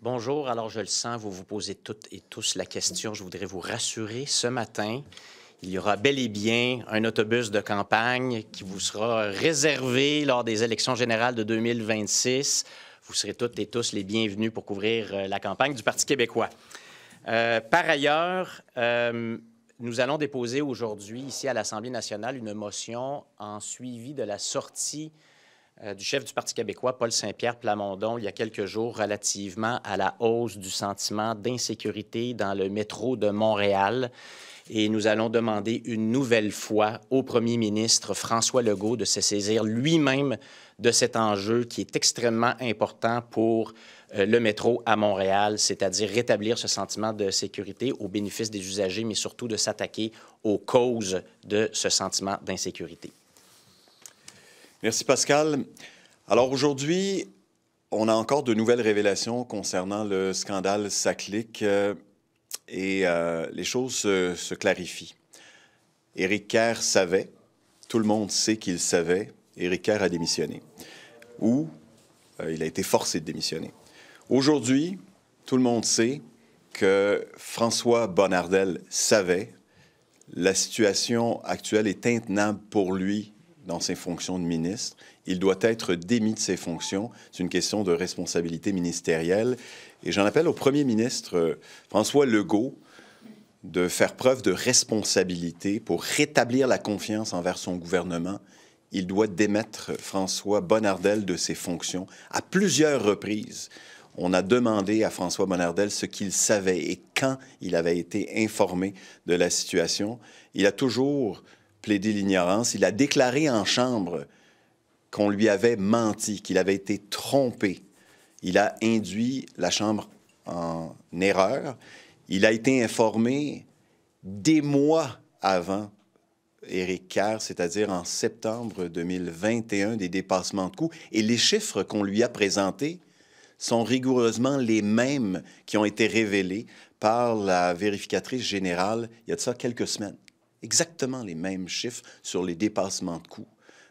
Bonjour, alors je le sens, vous vous posez toutes et tous la question. Je voudrais vous rassurer, ce matin, il y aura bel et bien un autobus de campagne qui vous sera réservé lors des élections générales de 2026. Vous serez toutes et tous les bienvenus pour couvrir la campagne du Parti québécois. Par ailleurs, nous allons déposer aujourd'hui, ici à l'Assemblée nationale, une motion en suivi de la sortie du chef du Parti québécois, Paul Saint-Pierre Plamondon, il y a quelques jours, relativement à la hausse du sentiment d'insécurité dans le métro de Montréal. Et nous allons demander une nouvelle fois au premier ministre François Legault de se saisir lui-même de cet enjeu qui est extrêmement important pour le métro à Montréal, c'est-à-dire rétablir ce sentiment de sécurité au bénéfice des usagers, mais surtout de s'attaquer aux causes de ce sentiment d'insécurité. Merci, Pascal. Alors aujourd'hui, on a encore de nouvelles révélations concernant le scandale SACLIC et les choses se clarifient. Éric Kerr savait, tout le monde sait qu'il savait, Éric Kerr a démissionné. Ou il a été forcé de démissionner. Aujourd'hui, tout le monde sait que François Bonnardel savait, la situation actuelle est intenable pour lui dans ses fonctions de ministre. Il doit être démis de ses fonctions. C'est une question de responsabilité ministérielle. Et j'en appelle au premier ministre François Legault de faire preuve de responsabilité pour rétablir la confiance envers son gouvernement. Il doit démettre François Bonnardel de ses fonctions. À plusieurs reprises, on a demandé à François Bonnardel ce qu'il savait et quand il avait été informé de la situation. Il a toujours plaidé l'ignorance. Il a déclaré en chambre qu'on lui avait menti, qu'il avait été trompé. Il a induit la Chambre en erreur. Il a été informé des mois avant Éric Kerr, c'est-à-dire en septembre 2021, des dépassements de coûts. Et les chiffres qu'on lui a présentés sont rigoureusement les mêmes qui ont été révélés par la vérificatrice générale il y a de ça quelques semaines. Exactement les mêmes chiffres sur les dépassements de coûts.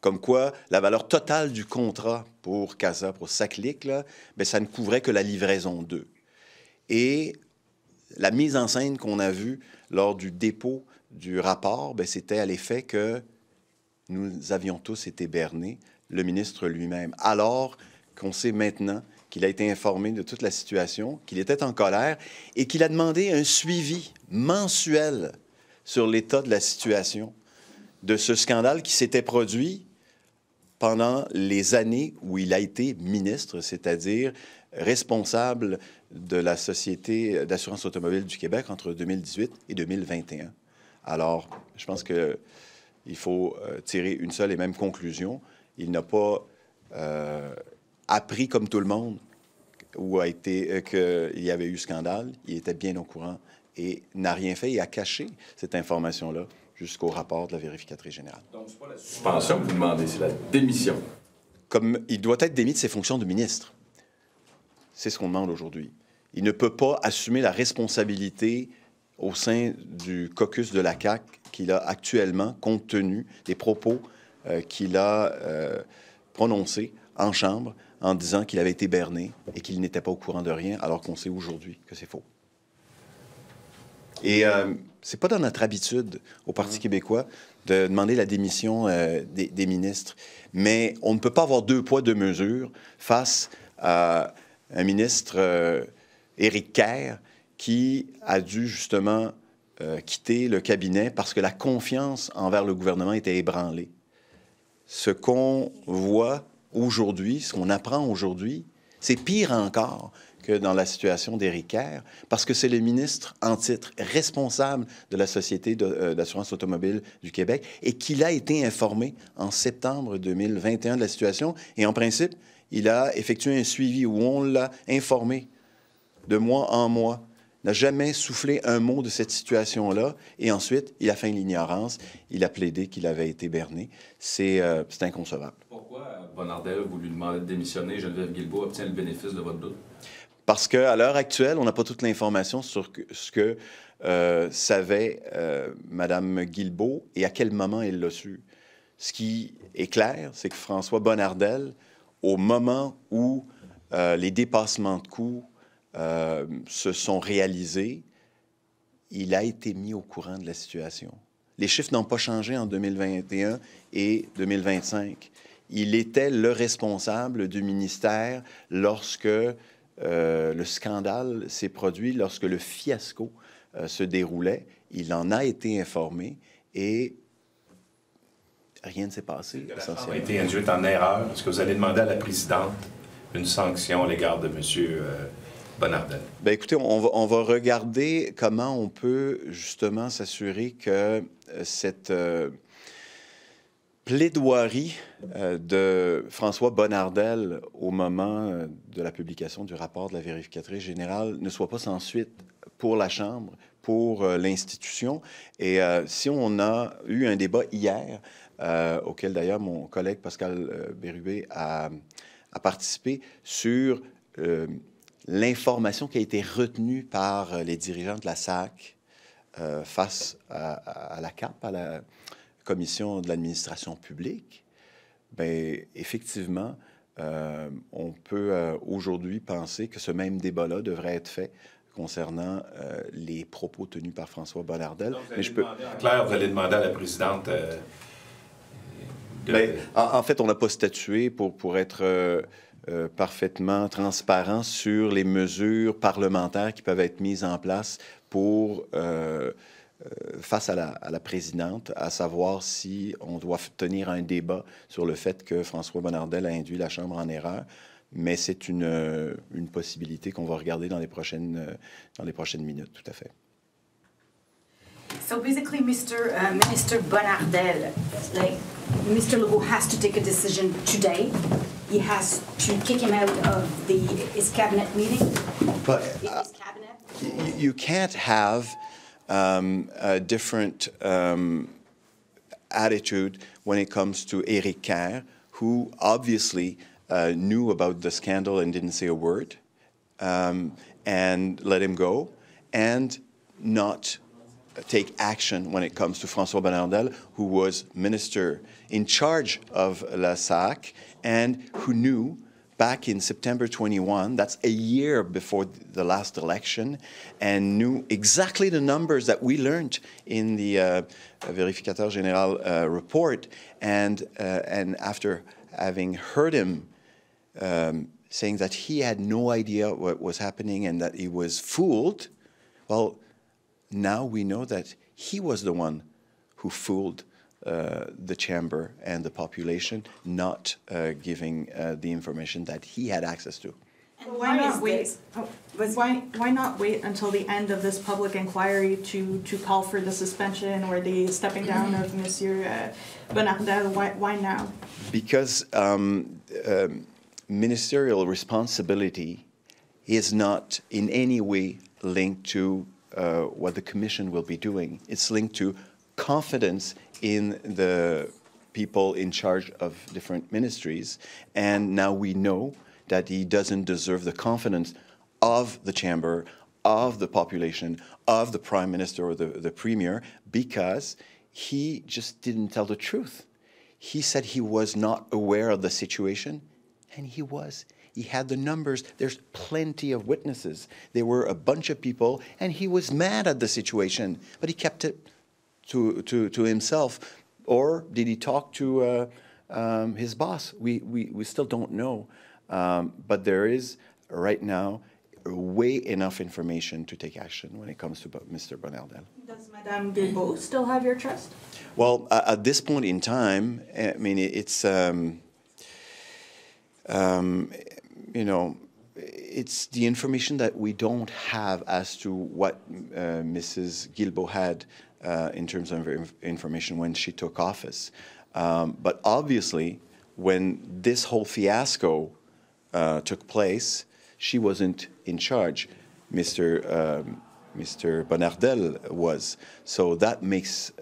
Comme quoi, la valeur totale du contrat pour CASA, pour SACLIC, là, bien, ça ne couvrait que la livraison 2. Et la mise en scène qu'on a vue lors du dépôt du rapport, bien, c'était à l'effet que nous avions tous été bernés, le ministre lui-même, alors qu'on sait maintenant qu'il a été informé de toute la situation, qu'il était en colère et qu'il a demandé un suivi mensuel sur l'état de la situation de ce scandale qui s'était produit pendant les années où il a été ministre, c'est-à-dire responsable de la Société d'assurance automobile du Québec entre 2018 et 2021. Alors, je pense qu'il faut tirer une seule et même conclusion. Il n'a pas appris comme tout le monde qu'il y avait eu scandale. Il était bien au courant et n'a rien fait et a caché cette information-là jusqu'au rapport de la vérificatrice générale. Donc, c'est pas la suspension que vous demandez, c'est la démission. Comme il doit être démis de ses fonctions de ministre. C'est ce qu'on demande aujourd'hui. Il ne peut pas assumer la responsabilité au sein du caucus de la CAQ qu'il a actuellement, compte tenu des propos qu'il a prononcés en Chambre en disant qu'il avait été berné et qu'il n'était pas au courant de rien, alors qu'on sait aujourd'hui que c'est faux. Et c'est pas dans notre habitude au Parti québécois de demander la démission des ministres, mais on ne peut pas avoir deux poids, deux mesures face à un ministre, Éric Kerr, qui a dû justement quitter le cabinet parce que la confiance envers le gouvernement était ébranlée. Ce qu'on voit aujourd'hui, ce qu'on apprend aujourd'hui, c'est pire encore que dans la situation d'Éric Kerr, parce que c'est le ministre en titre responsable de la Société d'assurance automobile du Québec et qu'il a été informé en septembre 2021 de la situation. Et en principe, il a effectué un suivi où on l'a informé de mois en mois, n'a jamais soufflé un mot de cette situation-là. Et ensuite, il a feint l'ignorance. Il a plaidé qu'il avait été berné. C'est inconcevable. Pourquoi Bonnardel, vous lui demandez de démissionner, Geneviève Guilbeault obtient le bénéfice de votre doute? Parce qu'à l'heure actuelle, on n'a pas toute l'information sur ce que savait Mme Guilbeault et à quel moment elle l'a su. Ce qui est clair, c'est que François Bonnardel, au moment où les dépassements de coûts se sont réalisés, il a été mis au courant de la situation. Les chiffres n'ont pas changé en 2021 et 2025. Il était le responsable du ministère lorsque le scandale s'est produit, lorsque le fiasco se déroulait. Il en a été informé et rien ne s'est passé. La Chambre a été induite en erreur. Est-ce que vous allez demander à la présidente une sanction à l'égard de M. Bonnardel? Bien, écoutez, on va regarder comment on peut justement s'assurer que cette plaidoirie de François Bonnardel au moment de la publication du rapport de la vérificatrice générale ne soit pas sans suite pour la Chambre, pour l'institution. Et si on a eu un débat hier, auquel d'ailleurs mon collègue Pascal Bérubé a participé, sur l'information qui a été retenue par les dirigeants de la SAC face à la CAP, à la Commission de l'administration publique, bien, effectivement, on peut aujourd'hui penser que ce même débat-là devrait être fait concernant les propos tenus par François Bonnardel. Mais je peux... Claire, vous allez demander à la présidente... Bien, en fait, on n'a pas statué pour être parfaitement transparent sur les mesures parlementaires qui peuvent être mises en place pour... face à la présidente, à savoir si on doit tenir un débat sur le fait que François Bonnardel a induit la Chambre en erreur. Mais c'est une possibilité qu'on va regarder dans les prochaines minutes, tout à fait. So basically, Minister Bonnardel, like Mr. Legault has to take a decision today. He has to kick him out of his cabinet meeting. But His cabinet. you can't have a different attitude when it comes to Éric Kerr, who obviously knew about the scandal and didn't say a word, and let him go, and not take action when it comes to François Bonnardel, who was minister in charge of la SAC and who knew back in September 21, that's a year before the last election, and knew exactly the numbers that we learned in the Vérificateur Général report. And after having heard him saying that he had no idea what was happening and that he was fooled, well, now we know that he was the one who fooled the chamber and the population, not giving the information that he had access to. Why not wait? Why not wait until the end of this public inquiry to call for the suspension or the stepping down of Monsieur Bonnardel? Why now? Because ministerial responsibility is not in any way linked to what the Commission will be doing. It's linked to confidence in the people in charge of different ministries. And now we know that he doesn't deserve the confidence of the chamber, of the population, of the prime minister or the premier, because he just didn't tell the truth. He said he was not aware of the situation, and he was. He had the numbers. There's plenty of witnesses. There were a bunch of people, and he was mad at the situation, but he kept it to himself. Or did he talk to his boss? We still don't know. But there is, right now, way enough information to take action when it comes to Mr. Bonnardel. Does Madame Guilbeault still have your trust? Well, at this point in time, I mean, it's, you know, it's the information that we don't have as to what Mrs. Guilbeault had in terms of information when she took office. But obviously, when this whole fiasco took place, she wasn't in charge. Mr. Bonnardel was. So that makes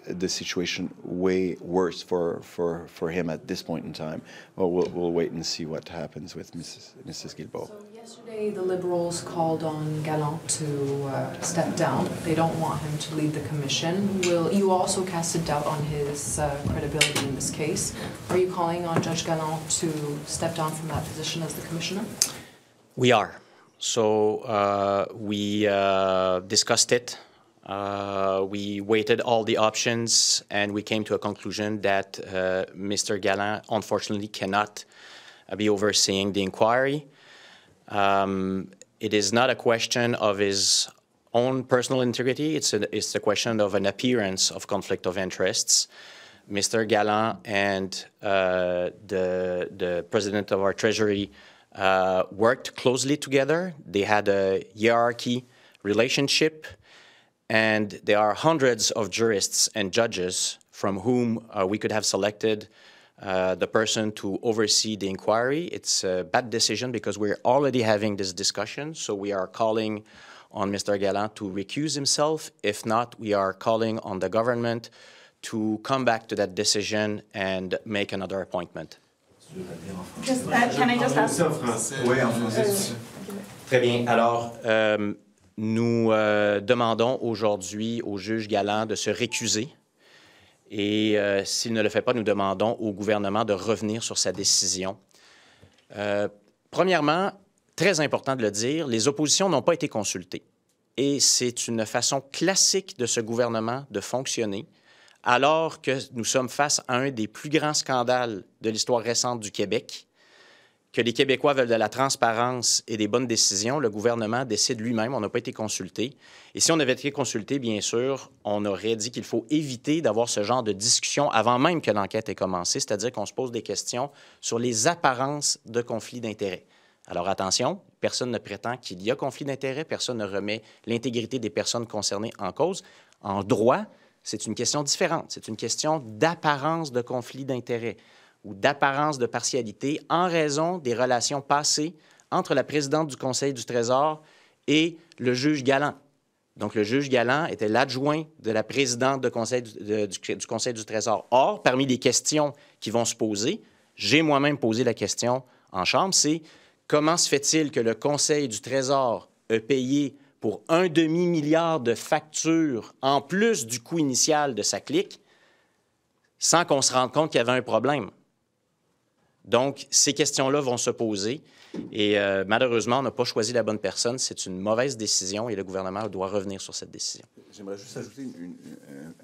the situation way worse for him at this point in time. Well, we'll wait and see what happens with Mrs. Guilbeault. So yesterday, the Liberals called on Gallant to step down. They don't want him to lead the commission. Will you also casted doubt on his credibility in this case? Are you calling on Judge Gallant to step down from that position as the commissioner? We are. So we discussed it. We weighted all the options, and we came to a conclusion that Mr. Galland, unfortunately, cannot be overseeing the inquiry. It is not a question of his own personal integrity. It's a question of an appearance of conflict of interests. Mr. Galland and the president of our Treasury worked closely together. They had a hierarchy relationship, and there are hundreds of jurists and judges from whom we could have selected the person to oversee the inquiry. It's a bad decision because we're already having this discussion, so we are calling on Mr. Galland to recuse himself. If not, we are calling on the government to come back to that decision and make another appointment. Can I just ask? Oui, en français. Très bien. Alors, nous demandons aujourd'hui au juge Galland de se récuser. Et s'il ne le fait pas, nous demandons au gouvernement de revenir sur sa décision. Premièrement, très important de le dire, les oppositions n'ont pas été consultées. Et c'est une façon classique de ce gouvernement de fonctionner, alors que nous sommes face à un des plus grands scandales de l'histoire récente du Québec, que les Québécois veulent de la transparence et des bonnes décisions. Le gouvernement décide lui-même, on n'a pas été consulté. Et si on avait été consulté, bien sûr, on aurait dit qu'il faut éviter d'avoir ce genre de discussion avant même que l'enquête ait commencé, c'est-à-dire qu'on se pose des questions sur les apparences de conflits d'intérêts. Alors attention, personne ne prétend qu'il y a conflit d'intérêts, personne ne remet l'intégrité des personnes concernées en cause. En droit, c'est une question différente. C'est une question d'apparence de conflit d'intérêts ou d'apparence de partialité en raison des relations passées entre la présidente du Conseil du Trésor et le juge Galland. Donc, le juge Galland était l'adjoint de la présidente du Conseil du Trésor. Or, parmi les questions qui vont se poser, j'ai moi-même posé la question en Chambre, c'est comment se fait-il que le Conseil du Trésor a payé pour 1,5 milliard de factures en plus du coût initial de sa clique sans qu'on se rende compte qu'il y avait un problème? Donc, ces questions-là vont se poser et malheureusement, on n'a pas choisi la bonne personne. C'est une mauvaise décision et le gouvernement doit revenir sur cette décision. J'aimerais juste ajouter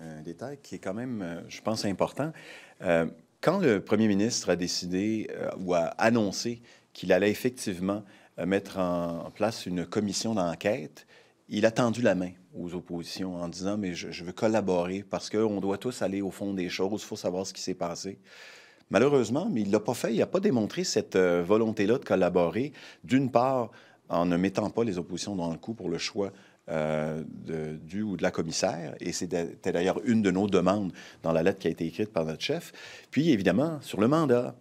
un détail qui est quand même, je pense, important. Quand le premier ministre a décidé ou a annoncé qu'il allait effectivement mettre en place une commission d'enquête, il a tendu la main aux oppositions en disant « mais je veux collaborer parce qu'on doit tous aller au fond des choses, il faut savoir ce qui s'est passé ». Malheureusement, mais il ne l'a pas fait, il n'a pas démontré cette volonté-là de collaborer, d'une part en ne mettant pas les oppositions dans le coup pour le choix du ou de la commissaire, et c'était d'ailleurs une de nos demandes dans la lettre qui a été écrite par notre chef, puis évidemment sur le mandat.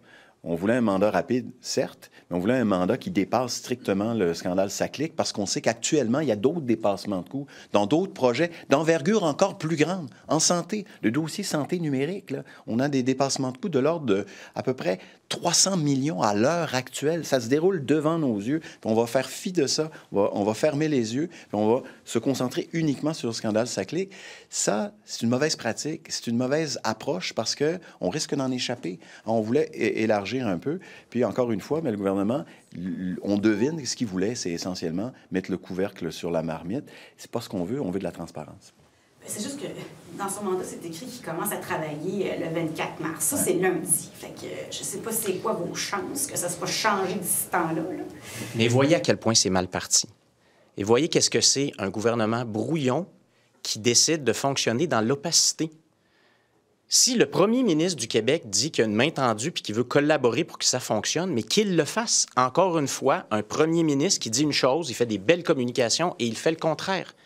On voulait un mandat rapide, certes, mais on voulait un mandat qui dépasse strictement le scandale SACLIC parce qu'on sait qu'actuellement, il y a d'autres dépassements de coûts dans d'autres projets d'envergure encore plus grande. En santé, le dossier santé numérique, là, on a des dépassements de coûts de l'ordre de à peu près 300 millions à l'heure actuelle. Ça se déroule devant nos yeux. Puis on va faire fi de ça. On va fermer les yeux. Puis on va se concentrer uniquement sur le scandale SACLIC. Ça, c'est une mauvaise pratique. C'est une mauvaise approche parce qu'on risque d'en échapper. On voulait élargir un peu. Puis encore une fois, mais le gouvernement, on devine ce qu'il voulait, c'est essentiellement mettre le couvercle sur la marmite. C'est pas ce qu'on veut de la transparence. C'est juste que dans son mandat, c'est écrit qu'il commence à travailler le 24 mars. Ça, c'est lundi. Fait que je ne sais pas c'est quoi vos chances que ça soit changé d'ici ce temps-là. Là. Mais voyez à quel point c'est mal parti. Et voyez qu'est-ce que c'est un gouvernement brouillon qui décide de fonctionner dans l'opacité. Si le premier ministre du Québec dit qu'il a une main tendue puis qu'il veut collaborer pour que ça fonctionne, mais qu'il le fasse. Encore une fois, un premier ministre qui dit une chose, il fait des belles communications et il fait le contraire.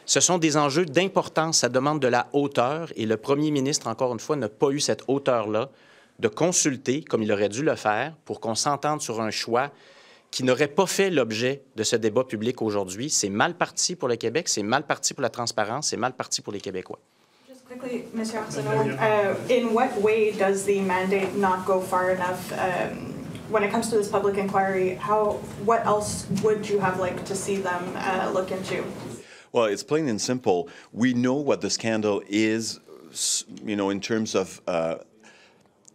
Ce sont des enjeux d'importance, ça demande de la hauteur et le premier ministre, encore une fois, n'a pas eu cette hauteur-là de consulter, comme il aurait dû le faire, pour qu'on s'entende sur un choix qui n'aurait pas fait l'objet de ce débat public aujourd'hui. C'est mal parti pour le Québec, c'est mal parti pour la transparence, c'est mal parti pour les Québécois. Just quickly, Mr. Arsenault, in what way does the mandate not go far enough when it comes to this public inquiry? What else would you have liked to see them look into? Well, it's plain and simple. We know what the scandal is, you know, in terms of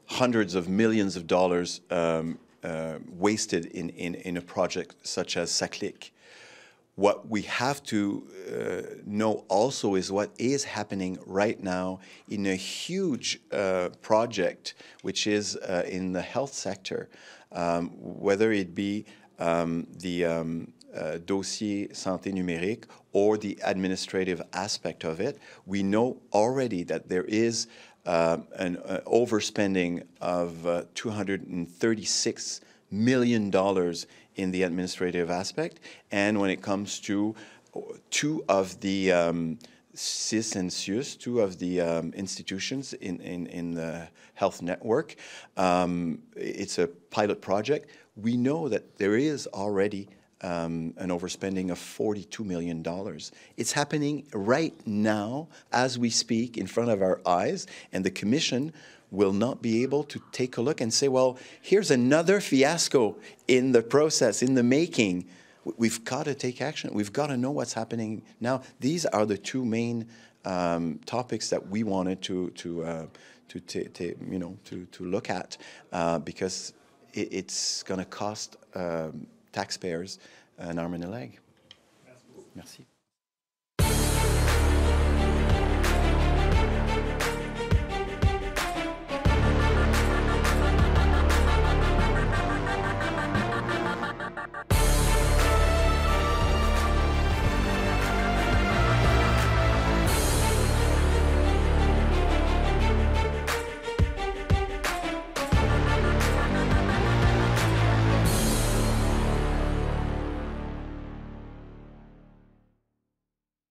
hundreds of millions of dollars wasted in a project such as SACLIC. What we have to know also is what is happening right now in a huge project, which is in the health sector, whether it be the dossier santé numérique or the administrative aspect of it. We know already that there is an overspending of $236 million in the administrative aspect, and when it comes to two of the CIS and CIUS, two of the institutions in the health network, it's a pilot project. We know that there is already an overspending of $42 million. It's happening right now as we speak in front of our eyes, and the Commission will not be able to take a look and say, well, here's another fiasco in the process, in the making. We've got to take action. We've got to know what's happening now. These are the two main topics that we wanted to look at because it's going to cost taxpayers an arm and a leg. Merci.